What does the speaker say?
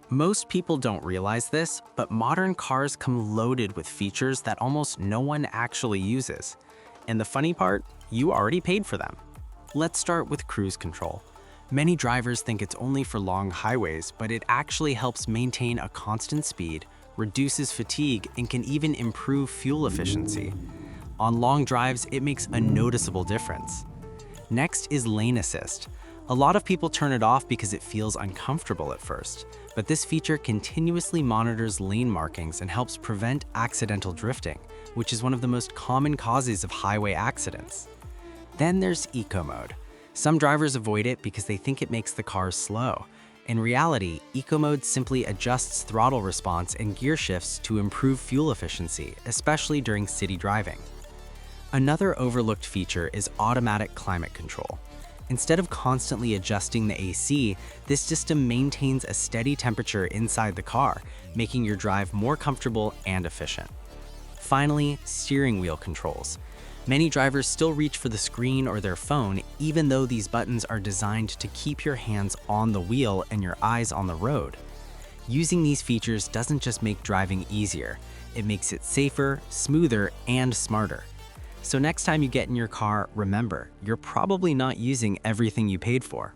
Most people don't realize this, but modern cars come loaded with features that almost no one actually uses. And the funny part, you already paid for them. Let's start with cruise control. Many drivers think it's only for long highways, but it actually helps maintain a constant speed, reduces fatigue, and can even improve fuel efficiency. On long drives, it makes a noticeable difference. Next is lane assist. A lot of people turn it off because it feels uncomfortable at first, but this feature continuously monitors lane markings and helps prevent accidental drifting, which is one of the most common causes of highway accidents. Then there's eco mode. Some drivers avoid it because they think it makes the cars slow. In reality, eco mode simply adjusts throttle response and gear shifts to improve fuel efficiency, especially during city driving. Another overlooked feature is automatic climate control. Instead of constantly adjusting the AC, this system maintains a steady temperature inside the car, making your drive more comfortable and efficient. Finally, steering wheel controls. Many drivers still reach for the screen or their phone, even though these buttons are designed to keep your hands on the wheel and your eyes on the road. Using these features doesn't just make driving easier, it makes it safer, smoother, and smarter. So next time you get in your car, remember, you're probably not using everything you paid for.